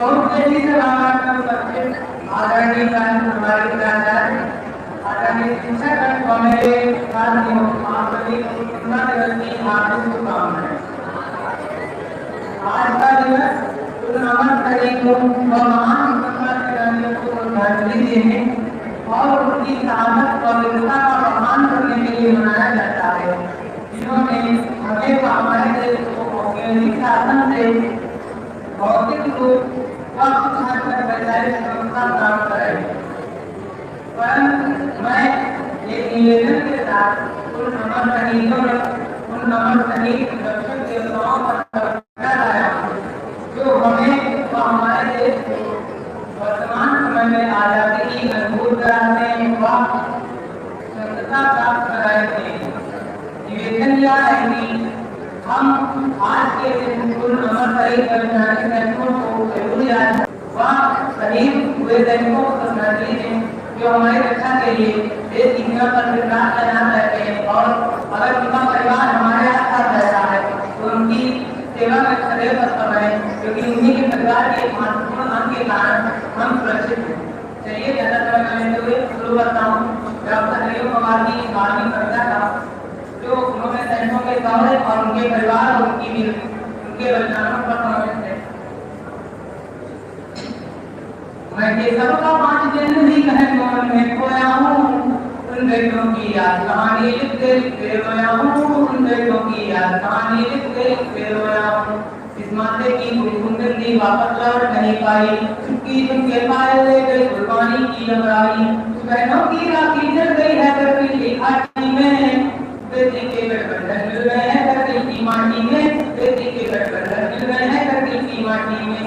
आदरणीय शिक्षक मेरे साथियों आपकी हार्दिक शुभकामनाएं। आज का दिवस को महान क्रांतिकारियों को श्रद्धांजलि देने और उनकी साहस और वीरता का सम्मान करने के लिए मनाया जाता है, जिन्होंने हमें हमारे देश को औद्योगिक शासन से भौतिक रूप प्राप्त करे। परंतु मैं एक निवेदन के साथ उन अमर शहीदों उन अमर शहीद दक्षिण देवताओं पर लाया जो हमें व हमारे देश को वर्तमान समय में आजादी की मजबूत कराने व स्वतंत्रता प्राप्त कराए थे। निवेदन यह है कि हम आज के दिन उन अमर शहीद सैनिकों को जरूर याद व शहीद हुए सैनिकों को श्रद्धांजलि दें जो हमारी रक्षा के लिए देश की सीमा पर विराट तैनात रहते हैं, और अगर उनका परिवार हमारे साथ रहता है तो उनकी सेवा में सदैव तत्पर है, क्योंकि उन्हीं के परिवार के महत्वपूर्ण अंग के कारण हम सुरक्षित हैं। चलिए ज्यादा समय करते हुए शुरू करता हूँ डॉक्टर हरिओम पवार की 12वीं कविता का, जो उन्होंने सैनिकों के सौरे और उनके परिवार और उनके बलिदानों पर समर्पित है। मैं केसव का 5 दिन भी कहे कौन में खोया हूँ, उन बेटों की याद कहानी लिखते लिखते रोया हूँ, उन बेटों की याद कहानी लिखते लिखते रोया हूँ। इस माथे की कुंदन वापस लौट नहीं पाई, चुपकी चुपके पाए ले गई कुर्बानी की लंगाई। बहनों की राखी जल गई है बर्फीली घाटी में, बेटी के गठबंधन मिल गए हैं करगिल की माटी में, बेटी के गठबंधन मिल गए हैं करगिल की माटी में।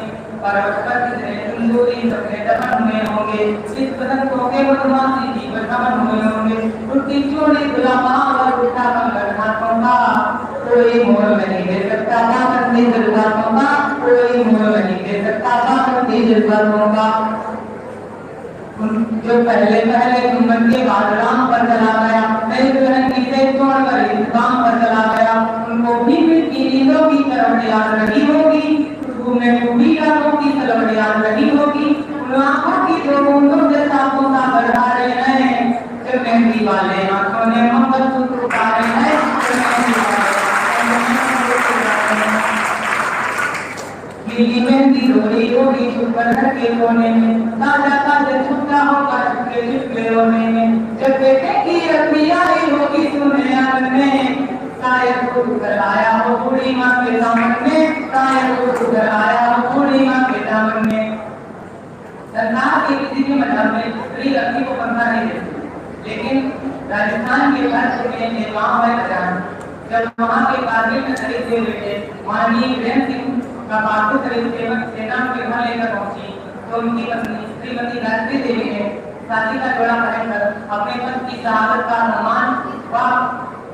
सपने दफन हुए होंगे, इस पतंगों के बदमाशी जीवन दफन हुए होंगे। उठती चोरी गुलामा और उठा कंगन हाथों का, कोई मोल नहीं दे सकता था कंधे जज्बातों का, कोई मोल नहीं दे सकता था कंधे जज्बातों का। जो पहले गुम्बद के बाद राम पर चला गया, नई दुल्हन की से छोड़कर इंतजाम पर चला गया, उनको भी मिट्टी नींदों की तरफ याद रही होगी, घूमने खूबी रातों की तलवट याद रही होगी। उन आंखों की जो बूंदों से सांपों का बढ़ा रहे हैं, जब मेहंदी वाले आंखों ने मंगलसूत्र उतारे हैं, नीली मेहंदी रोली रोली छुपकर घर के कोने में, ताजा ताजा छुपता होगा छुपके छुपके रोने में। जब बेटे की रखी आई होगी सुने आंगन में, शायद वो घर आया हो बूढ़ी माँ के दामन में, शायद वो घर आया हो बूढ़ी माँ के दामन में। सरकार की किसी भी मजहब में स्त्री रखी को पंखा नहीं देती, लेकिन राजस्थान के राज्य में एक गाँव है खजान, जब वहाँ के कारगिल में शहीद हुए बेटे माननीय वीरेंद्र सिंह का पार्थिव शरीर सेना के घर लेकर पहुंची, तो उनकी पत्नी श्रीमती गायत्री देवी ने शादी का जोड़ा पहनकर अपने पति की शहादत का सम्मान व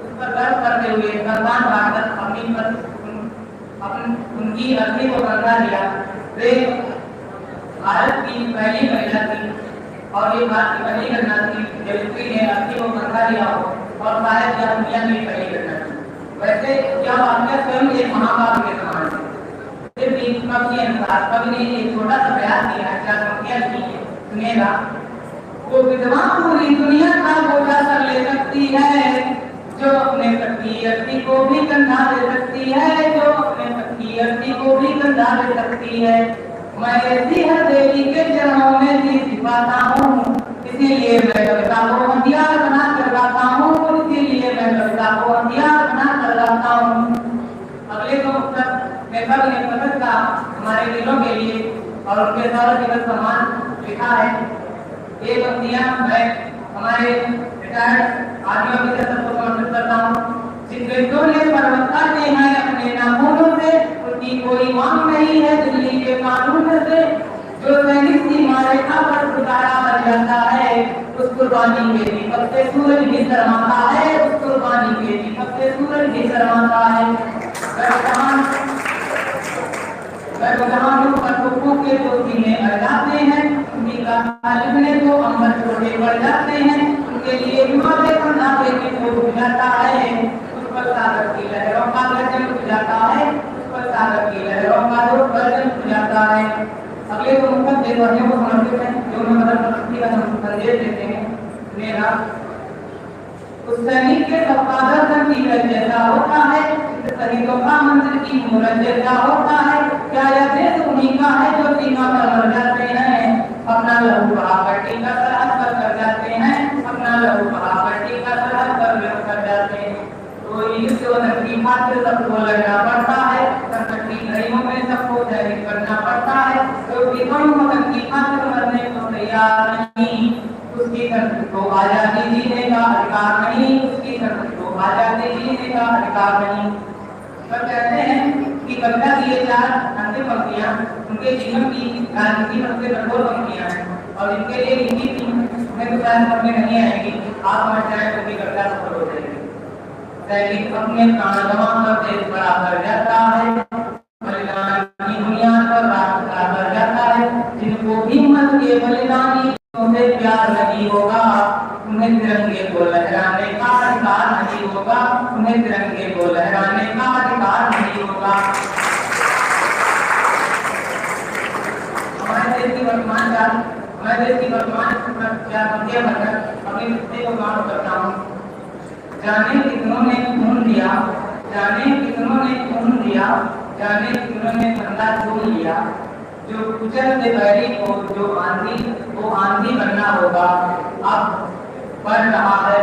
उस पर गर्व करते हुए सम्मान बांटकर उनकी अर्थी को कंधा लिया। वे भारत की पहली महिला थी और ये भारत की पहली घटना थी जब स्त्री ने अर्थी को कंधा लिया हो, और शायद यह दुनिया की पहली घटना थी। वैसे यह वाक्य स्वयं एक महाकाव्य के समान है। के अनुसार कवि ने एक छोटा सा प्रयास किया, क्या पंक्तियां लिखी है, सुनिएगा। वो विधवा पूरी दुनिया का बोझा कर ले सकती है, जो अपने पति अर्थी को भी कंधा दे सकती है, जो अपने पति अर्थी को भी कंधा दे सकती है। मैं ऐसी हर देवी के चरणों में जी सिपाता हूँ, इसीलिए मैं कविता को हथियार बना कर गाता हूँ, इसीलिए मैं कविता को हथियार बना कर गाता हूँ। अगले को उत्तर लेखक ने पसंद का हमारे दिलों के लिए और उनके सारे जीवन सम्मान लिखा है। ये पंक्तियां मैं हमारे रिटायर्ड आर्मी ऑफिसर सबको समर्पित करता हूँ। जिन बेटों ने पर्वत काटे हैं अपने नाखूनों से, उनकी कोई मांग नहीं है दिल्ली के कानून से। जो सैनिक सीमा रेखा पर गुजारा बन जाता है, उस कुर्बानी के दीपक से सूरज भी शर्माता है, उस कुर्बानी के दीपक से सूरज भी शर्माता है। के तो सीने अड़ जाते हैं, उनकी गाथा लिखने को अंबर छोटे पड़ जाते हैं, उनके लिए हिमालय कंधा देने को भूल जाता है, उस पर सागर की लहरों का गर्जन उठ जाता है, उस पर सागर की लहरों का गर्जन उठ जाता है। देशवासियों को समर्पित हैं जो उन्हें मदद प्रगति का संदेश देते हैं। मेरा उस सैनिक के वफादार तीर जैसा होता है, शहीदों का मंदिर की मूरत जैसा होता है। क्या यह देश उन्हीं का है जो सीमा पर मर जाते हैं, अपना लहू बहाकर टीका सरहद पर कर जाते हैं, अपना लहू बहाकर टीका सरहद पर कर जाते हैं। तो युद्ध की खातिर सबको लड़ना पड़ता है, संकट की घड़ियों में सबको धैर्य करना पड़ता है। तो मदद की खातिर मरने को तैयार नहीं, उसकी धरती को आजादी जीने का अधिकार नहीं, उसकी धरती को आजादी जीने का अधिकार नहीं। सब कहते हैं कि कविता की ये चार अंतिम पंक्तियां उनके जीवन की राजनीति में सबसे कठोर पंक्तियां हैं और इनके लिए लिखी थी। उन्हें तो शायद समझ में नहीं आएगी, आप समझ जाए तो भी कविता सफल हो जाएगी। सैनिक अपने प्राण गंवाकर देश बड़ा कर जाता है, बलिदान की बुनियाद पर राष्ट्र कर जाता है। जिनको भी मत के बलिदानी से प्यार नहीं होगा, उन्हें तिरंगे को लहराने का अधिकार नहीं होगा, उन्हें तिरंगे को लहराने का अधिकार नहीं होगा। हमारे देश की वर्तमान अपनी स्थिति को मालूम करता हूँ। जाने कितनों ने खून दिया, जाने कितनों ने खून दिया, जाने कितनों ने कंधा छू लिया। जो कुचल से बैरी को जो आंधी बनना होगा। अब बढ़ रहा है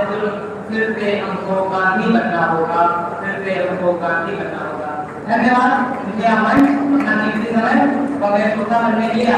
फिर से हमको गांधी बनना होगा, फिर से हमको गांधी बनना होगा। धन्यवाद। मुझे मंच अपना कीमती समय वगैरह बनने के लिए